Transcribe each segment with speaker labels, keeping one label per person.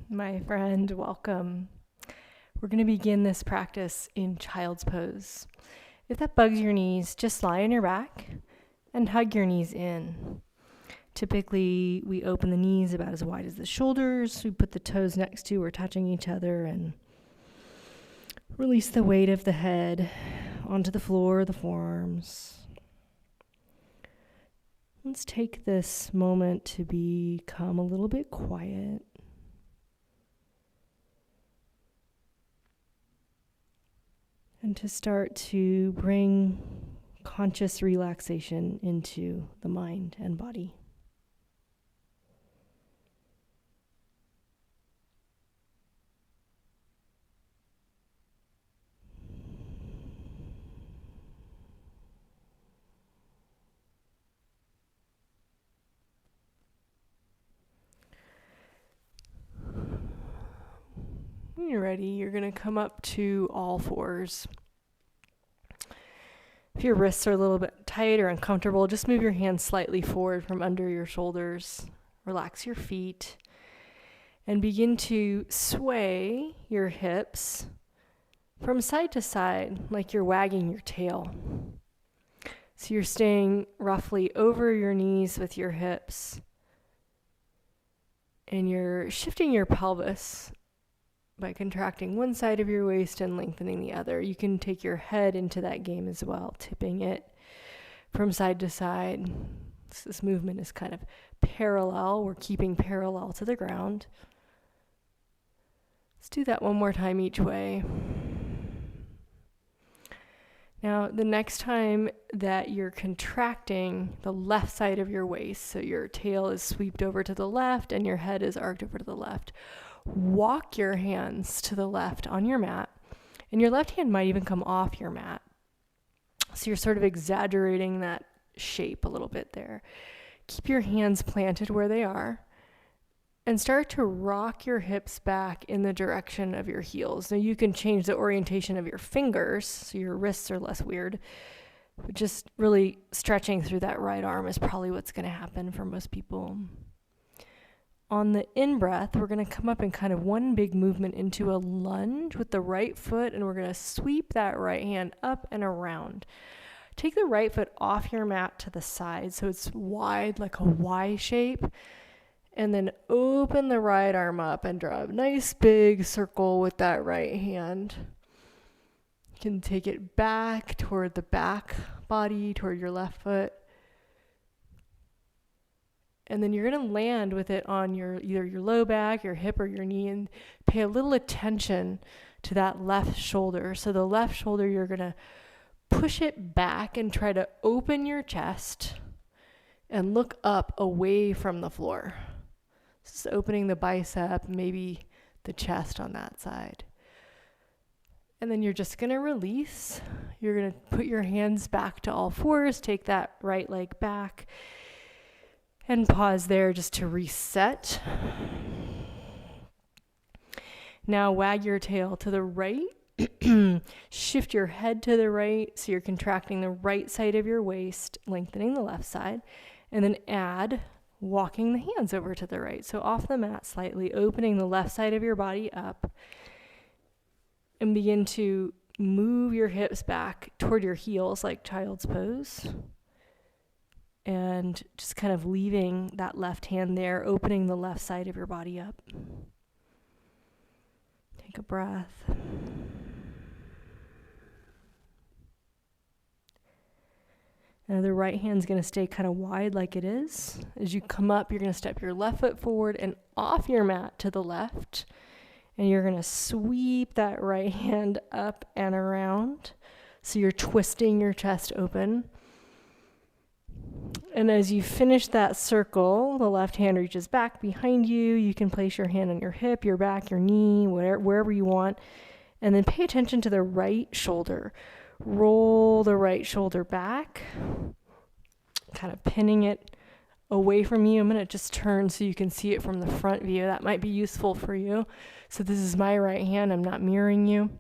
Speaker 1: my friend, welcome. We're going to begin this practice in child's pose. If that bugs your knees, just lie on your back and hug your knees in. Typically, we open the knees about as wide as the shoulders. We put the toes next to or touching each other and release the weight of the head onto the floor, the forearms. Let's take this moment to become a little bit quiet. And to start to bring conscious relaxation into the mind and body. When you're ready, you're going to come up to all fours. If your wrists are a little bit tight or uncomfortable, just move your hands slightly forward from under your shoulders. Relax your feet and begin to sway your hips from side to side like you're wagging your tail. So you're staying roughly over your knees with your hips and you're shifting your pelvis by contracting one side of your waist and lengthening the other. You can take your head into that game as well, tipping it from side to side. So this movement is kind of parallel. We're keeping parallel to the ground. Let's do that one more time each way. Now, the next time that you're contracting the left side of your waist, so your tail is swept over to the left and your head is arched over to the left, walk your hands to the left on your mat, and your left hand might even come off your mat. So you're sort of exaggerating that shape a little bit there. Keep your hands planted where they are and start to rock your hips back in the direction of your heels. Now you can change the orientation of your fingers so your wrists are less weird, but just really stretching through that right arm is probably what's going to happen for most people. On the in-breath, we're going to come up in kind of one big movement into a lunge with the right foot, and we're going to sweep that right hand up and around. Take the right foot off your mat to the side so it's wide, like a Y shape, and then open the right arm up and draw a nice big circle with that right hand. You can take it back toward the back body, toward your left foot. And then you're going to land with it on either your low back, your hip, or your knee, and pay a little attention to that left shoulder. So the left shoulder, you're going to push it back and try to open your chest and look up away from the floor. This is opening the bicep, maybe the chest on that side. And then you're just going to release. You're going to put your hands back to all fours, take that right leg back, and pause there just to reset. Now wag your tail to the right. Shift your head to the right so you're contracting the right side of your waist, lengthening the left side. And then add walking the hands over to the right. So off the mat slightly, opening the left side of your body up. And begin to move your hips back toward your heels like child's pose. And just kind of leaving that left hand there, opening the left side of your body up. Take a breath. And the right hand's going to stay kind of wide like it is. As you come up, you're going to step your left foot forward and off your mat to the left. And you're going to sweep that right hand up and around. So you're twisting your chest open. And as you finish that circle, the left hand reaches back behind you. You can place your hand on your hip, your back, your knee, wherever you want. And then pay attention to the right shoulder. Roll the right shoulder back, kind of pinning it away from you. I'm going to just turn so you can see it from the front view. That might be useful for you. So this is my right hand. I'm not mirroring you.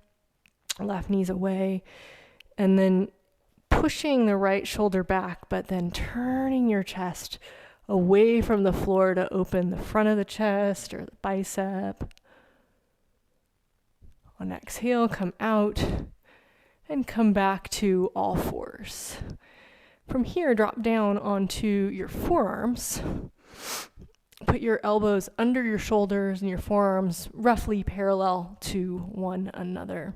Speaker 1: Left knee's away. And then pushing the right shoulder back, but then turning your chest away from the floor to open the front of the chest or the bicep. On exhale, come out and come back to all fours. From here, drop down onto your forearms. Put your elbows under your shoulders and your forearms roughly parallel to one another.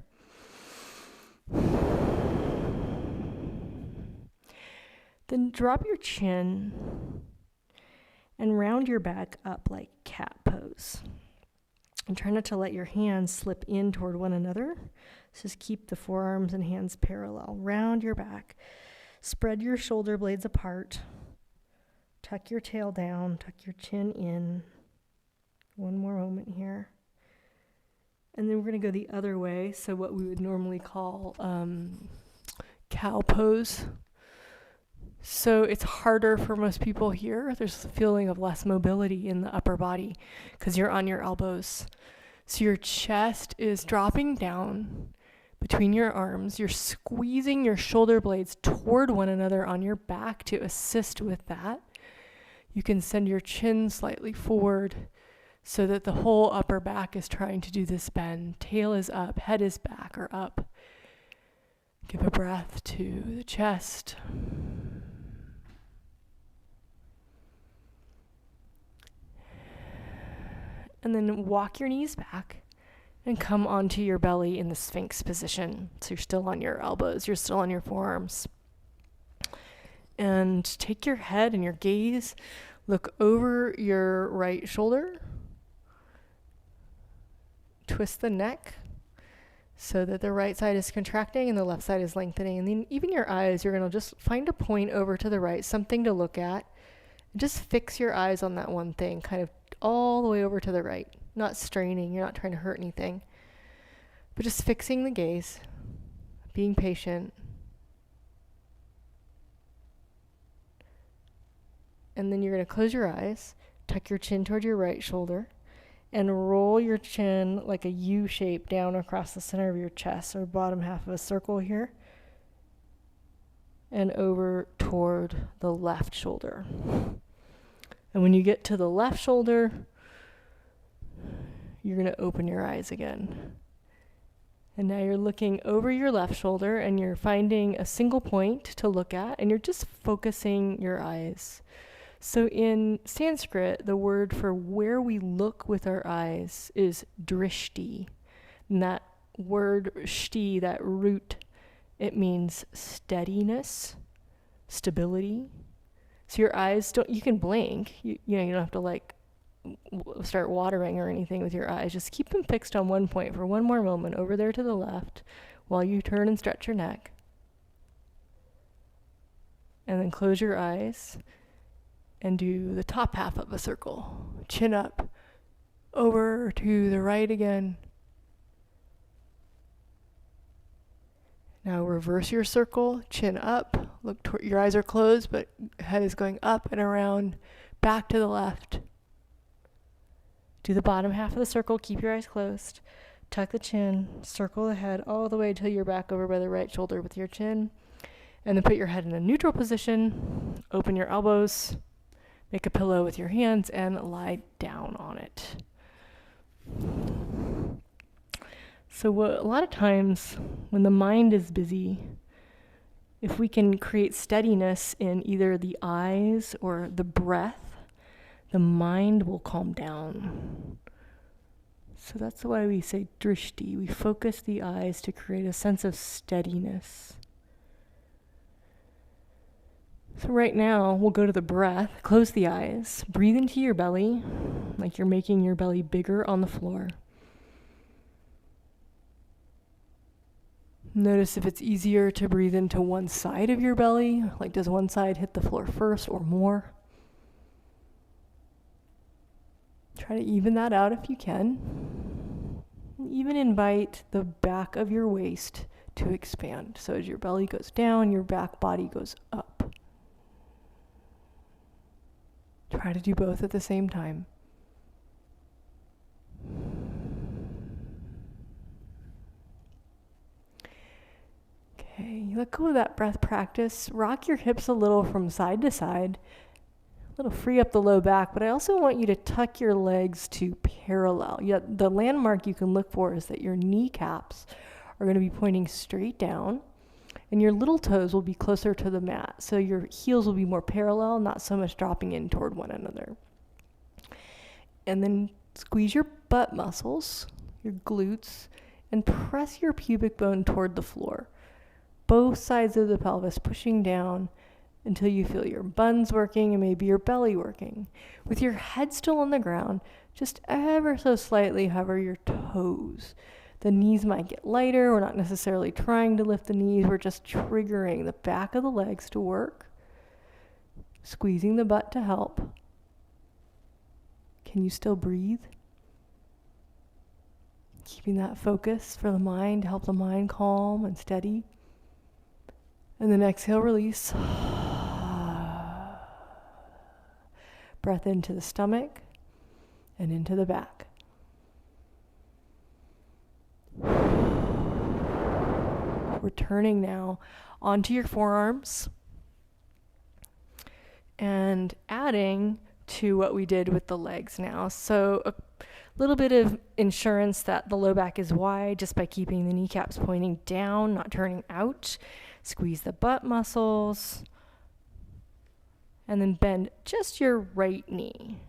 Speaker 1: Then drop your chin and round your back up like cat pose. And try not to let your hands slip in toward one another. Just keep the forearms and hands parallel. Round your back. Spread your shoulder blades apart. Tuck your tail down. Tuck your chin in. One more moment here. And then we're going to go the other way. So what we would normally call cow pose. So it's harder for most people here. There's a feeling of less mobility in the upper body because you're on your elbows. So your chest is dropping down between your arms. You're squeezing your shoulder blades toward one another on your back to assist with that. You can send your chin slightly forward so that the whole upper back is trying to do this bend. Tail is up, head is back or up. Give a breath to the chest. And then walk your knees back and come onto your belly in the Sphinx position. So you're still on your elbows, you're still on your forearms. And take your head and your gaze, look over your right shoulder. Twist the neck so that the right side is contracting and the left side is lengthening. And then even your eyes, you're going to just find a point over to the right, something to look at. Just fix your eyes on that one thing, kind of all the way over to the right. Not straining, you're not trying to hurt anything. But just fixing the gaze, being patient. And then you're going to close your eyes, tuck your chin toward your right shoulder, and roll your chin like a U shape down across the center of your chest, or bottom half of a circle here, and over toward the left shoulder. And when you get to the left shoulder, you're going to open your eyes again. And now you're looking over your left shoulder and you're finding a single point to look at, and you're just focusing your eyes. So in Sanskrit, the word for where we look with our eyes is drishti. And that word shti, that root, it means steadiness, stability. So your eyes you can blink. You don't have to start watering or anything with your eyes. Just keep them fixed on one point for one more moment over there to the left while you turn and stretch your neck. And then close your eyes and do the top half of a circle. Chin up, over to the right again. Now reverse your circle, chin up, look toward, your eyes are closed, but head is going up and around, back to the left. Do the bottom half of the circle, keep your eyes closed, tuck the chin, circle the head all the way till you're back over by the right shoulder with your chin, and then put your head in a neutral position, open your elbows, make a pillow with your hands, and lie down on it. So a lot of times when the mind is busy, if we can create steadiness in either the eyes or the breath, the mind will calm down. So that's why we say drishti. We focus the eyes to create a sense of steadiness. So right now, we'll go to the breath. Close the eyes. Breathe into your belly, like you're making your belly bigger on the floor. Notice if it's easier to breathe into one side of your belly, like does one side hit the floor first or more? Try to even that out if you can. Even invite the back of your waist to expand. So as your belly goes down, your back body goes up. Try to do both at the same time. Okay, let go of that breath practice. Rock your hips a little from side to side. It'll free up the low back, but I also want you to tuck your legs to parallel. Yet the landmark you can look for is that your kneecaps are going to be pointing straight down, and your little toes will be closer to the mat. So your heels will be more parallel, not so much dropping in toward one another. And then squeeze your butt muscles, your glutes, and press your pubic bone toward the floor. Both sides of the pelvis pushing down until you feel your buns working and maybe your belly working. With your head still on the ground, just ever so slightly hover your toes. The knees might get lighter. We're not necessarily trying to lift the knees. We're just triggering the back of the legs to work. Squeezing the butt to help. Can you still breathe? Keeping that focus for the mind, to help the mind calm and steady. And then exhale, release. Breath into the stomach and into the back. Returning now onto your forearms and adding to what we did with the legs now. So a little bit of insurance that the low back is wide just by keeping the kneecaps pointing down, not turning out. Squeeze the butt muscles. And then bend just your right knee.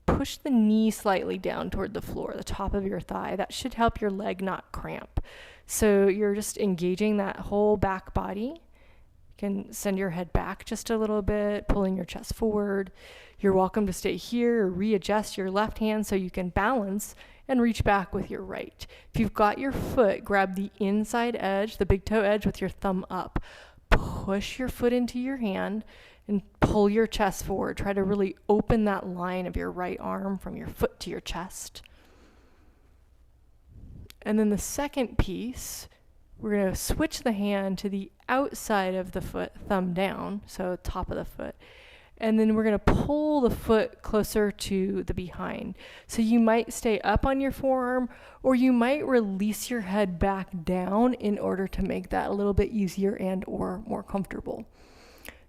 Speaker 1: Push the knee slightly down toward the floor, the top of your thigh. That should help your leg not cramp. So you're just engaging that whole back body. You can send your head back just a little bit, pulling your chest forward. You're welcome to stay here or readjust your left hand so you can balance and reach back with your right. If you've got your foot, grab the inside edge, the big toe edge with your thumb up. Push your foot into your hand and pull your chest forward. Try to really open that line of your right arm from your foot to your chest. And then the second piece, we're going to switch the hand to the outside of the foot, thumb down, so top of the foot. And then we're going to pull the foot closer to the behind. So you might stay up on your forearm, or you might release your head back down in order to make that a little bit easier and or more comfortable.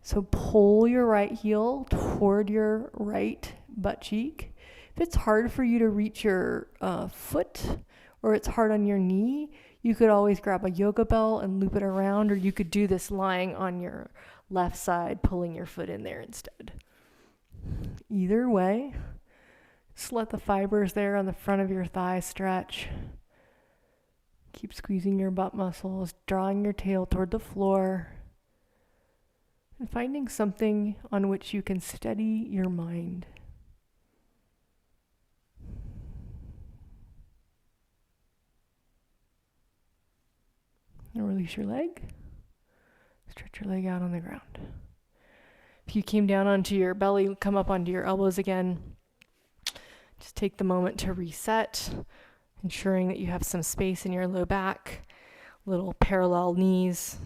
Speaker 1: So pull your right heel toward your right butt cheek. If it's hard for you to reach your foot, or it's hard on your knee, you could always grab a yoga belt and loop it around, or you could do this lying on your left side, pulling your foot in there instead. Either way, just let the fibers there on the front of your thigh stretch. Keep squeezing your butt muscles, drawing your tail toward the floor, and finding something on which you can steady your mind. And release your leg. Stretch your leg out on the ground. If you came down onto your belly, come up onto your elbows again. Just take the moment to reset, ensuring that you have some space in your low back. Little parallel knees,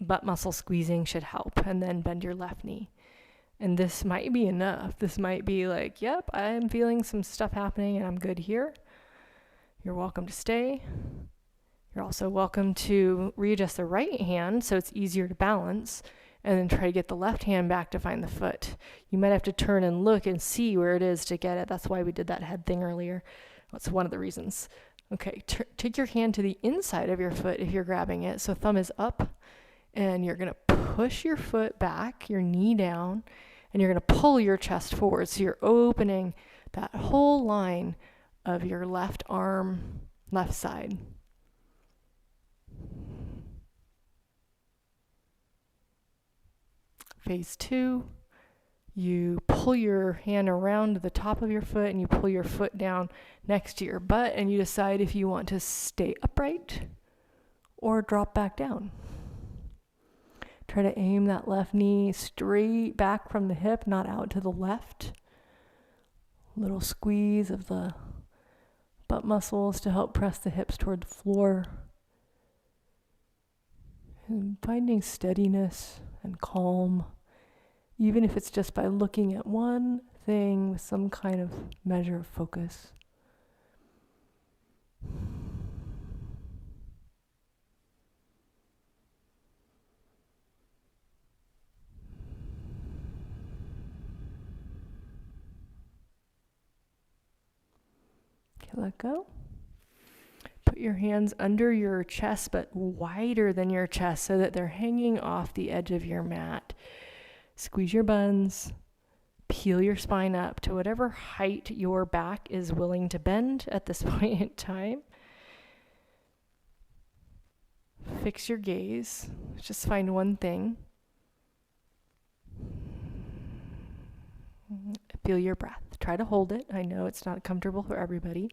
Speaker 1: butt muscle squeezing should help. And then bend your left knee. And this might be enough. This might be like, yep, I'm feeling some stuff happening and I'm good here. You're welcome to stay. You're also welcome to readjust the right hand so it's easier to balance, and then try to get the left hand back to find the foot. You might have to turn and look and see where it is to get it. That's why we did that head thing earlier. That's one of the reasons. Okay, take your hand to the inside of your foot if you're grabbing it. So thumb is up, and you're going to push your foot back, your knee down, and you're going to pull your chest forward. So you're opening that whole line of your left arm, left side. Phase 2, you pull your hand around the top of your foot and you pull your foot down next to your butt, and you decide if you want to stay upright or drop back down. Try to aim that left knee straight back from the hip, not out to the left. Little squeeze of the butt muscles to help press the hips toward the floor. And finding steadiness and calm, even if it's just by looking at one thing with some kind of measure of focus. Let go. Put your hands under your chest, but wider than your chest so that they're hanging off the edge of your mat. Squeeze your buns. Peel your spine up to whatever height your back is willing to bend at this point in time. Fix your gaze. Just find one thing. Feel your breath. Try to hold it. I know it's not comfortable for everybody.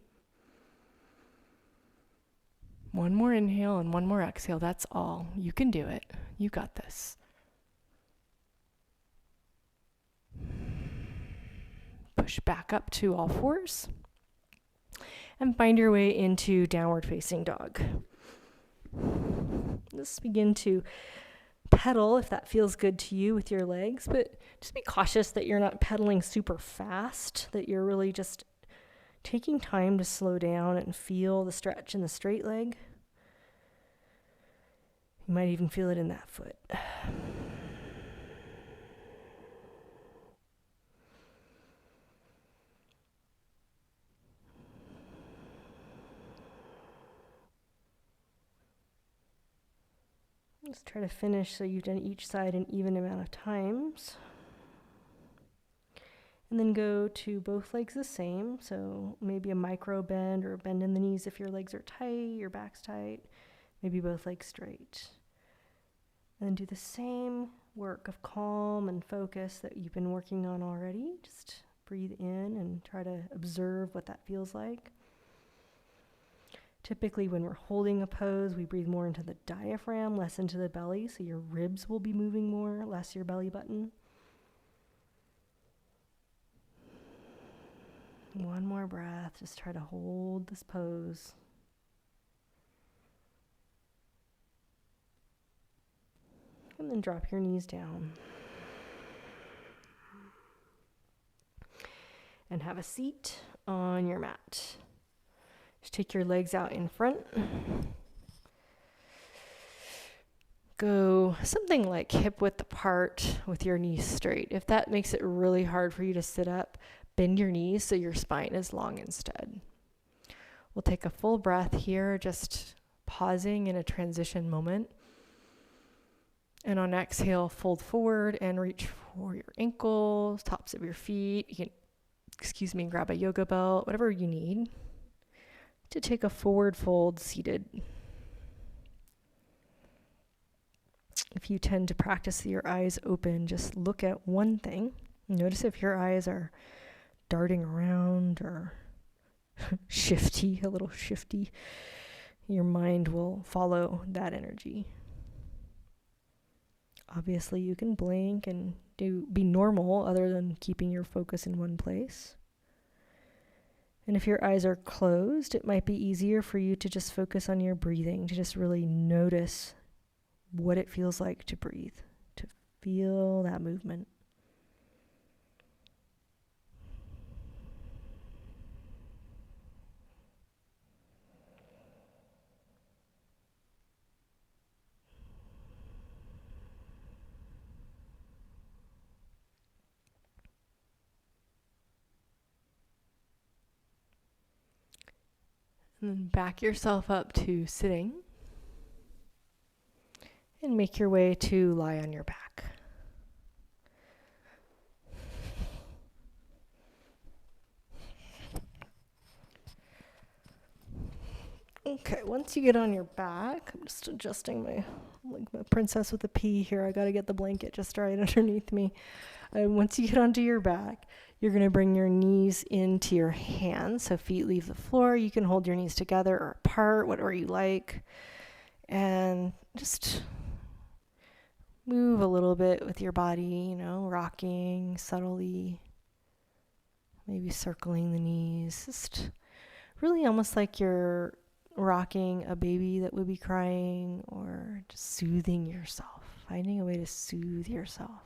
Speaker 1: One more inhale and one more exhale. That's all. You can do it. You got this. Push back up to all fours and find your way into downward facing dog. Just begin to pedal if that feels good to you with your legs, but just be cautious that you're not pedaling super fast, that you're really just taking time to slow down and feel the stretch in the straight leg. You might even feel it in that foot. Just try to finish so you've done each side an even amount of times. And then go to both legs the same. So maybe a micro bend or a bend in the knees if your legs are tight, your back's tight. Maybe both legs straight. And then do the same work of calm and focus that you've been working on already. Just breathe in and try to observe what that feels like. Typically, when we're holding a pose, we breathe more into the diaphragm, less into the belly, so your ribs will be moving more, less your belly button. One more breath. Just try to hold this pose. And then drop your knees down. And have a seat on your mat. Just take your legs out in front. Go something like hip width apart with your knees straight. If that makes it really hard for you to sit up, bend your knees so your spine is long instead. We'll take a full breath here, just pausing in a transition moment. And on exhale, fold forward and reach for your ankles, tops of your feet. You can, grab a yoga belt, whatever you need to take a forward fold seated. If you tend to practice your eyes open, just look at one thing. Notice if your eyes are darting around or a little shifty. Your mind will follow that energy. Obviously, you can blink and be normal other than keeping your focus in one place. And if your eyes are closed, it might be easier for you to just focus on your breathing, to just really notice what it feels like to breathe, to feel that movement. And then back yourself up to sitting and make your way to lie on your back. Okay, once you get on your back, I'm just adjusting my princess with a P here. I got to get the blanket just right underneath me. Once you get onto your back, you're going to bring your knees into your hands. So feet leave the floor. You can hold your knees together or apart, whatever you like. And just move a little bit with your body, rocking subtly. Maybe circling the knees. Just really almost like you're rocking a baby that would be crying, or just soothing yourself, finding a way to soothe yourself.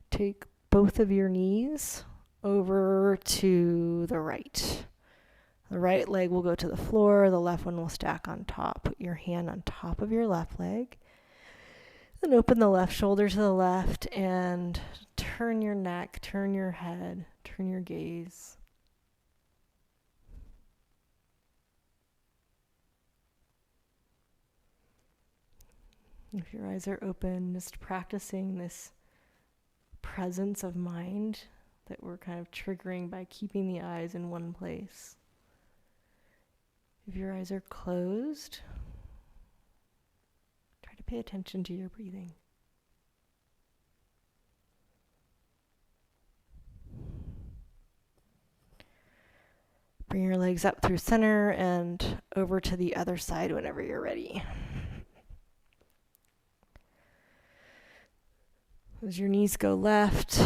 Speaker 1: Take both of your knees over to the right. The right leg will go to the floor, the left one will stack on top. Put your hand on top of your left leg. Then open the left shoulder to the left and turn your neck, turn your head, turn your gaze. If your eyes are open, just practicing this presence of mind that we're kind of triggering by keeping the eyes in one place. If your eyes are closed, try to pay attention to your breathing. Bring your legs up through center and over to the other side whenever you're ready. As your knees go left,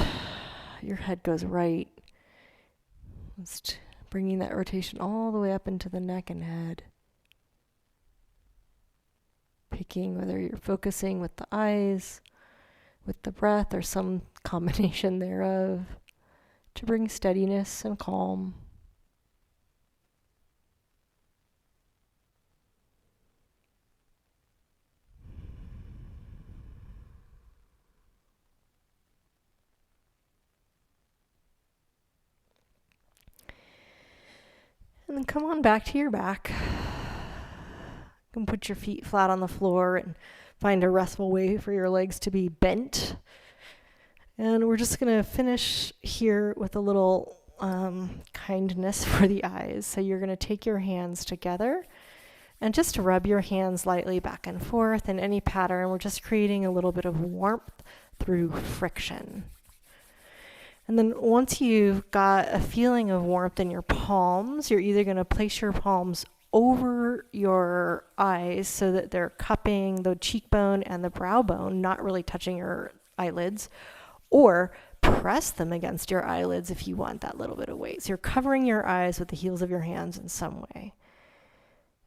Speaker 1: your head goes right. Just bringing that rotation all the way up into the neck and head. Picking whether you're focusing with the eyes, with the breath, or some combination thereof to bring steadiness and calm. And then come on back to your back. You can put your feet flat on the floor and find a restful way for your legs to be bent. And we're just going to finish here with a little kindness for the eyes. So you're going to take your hands together and just rub your hands lightly back and forth in any pattern. We're just creating a little bit of warmth through friction. And then once you've got a feeling of warmth in your palms, you're either going to place your palms over your eyes so that they're cupping the cheekbone and the brow bone, not really touching your eyelids, or press them against your eyelids if you want that little bit of weight. So you're covering your eyes with the heels of your hands in some way.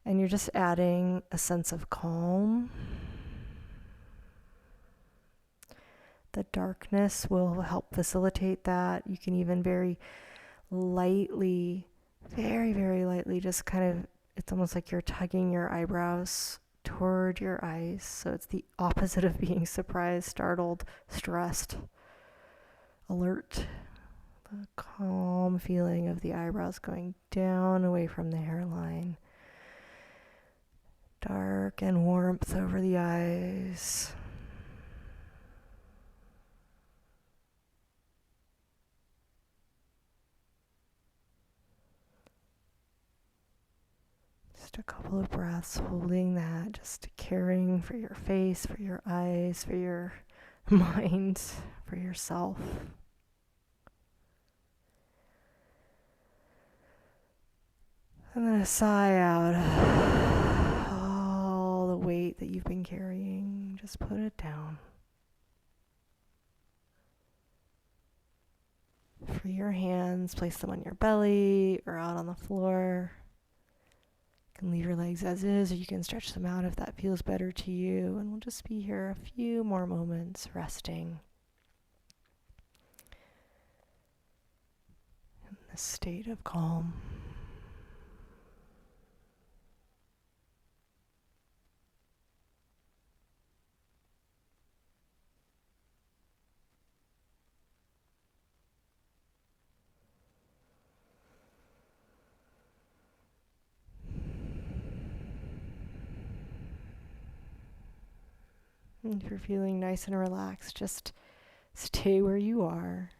Speaker 1: And you're just adding a sense of calm. The darkness will help facilitate that. You can even very lightly, very, very lightly, just kind of, it's almost like you're tugging your eyebrows toward your eyes. So it's the opposite of being surprised, startled, stressed, alert. The calm feeling of the eyebrows going down away from the hairline. Dark and warmth over the eyes. Just a couple of breaths holding that, just caring for your face, for your eyes, for your mind, for yourself. And then a sigh out. All the weight that you've been carrying, just put it down. Free your hands, place them on your belly or out on the floor. You can leave your legs as is, or you can stretch them out if that feels better to you. And we'll just be here a few more moments resting in this state of calm. And if you're feeling nice and relaxed, just stay where you are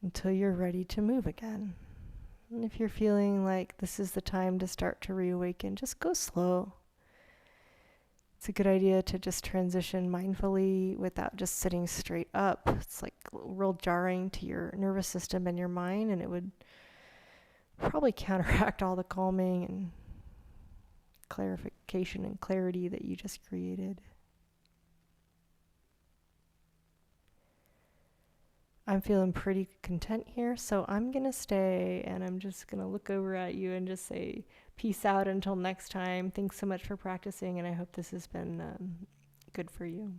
Speaker 1: until you're ready to move again. And if you're feeling like this is the time to start to reawaken, just go slow. It's a good idea to just transition mindfully without just sitting straight up. It's like real jarring to your nervous system and your mind, and it would probably counteract all the calming and clarification and clarity that you just created. I'm feeling pretty content here, so I'm going to stay and I'm just going to look over at you and just say peace out until next time. Thanks so much for practicing, and I hope this has been good for you.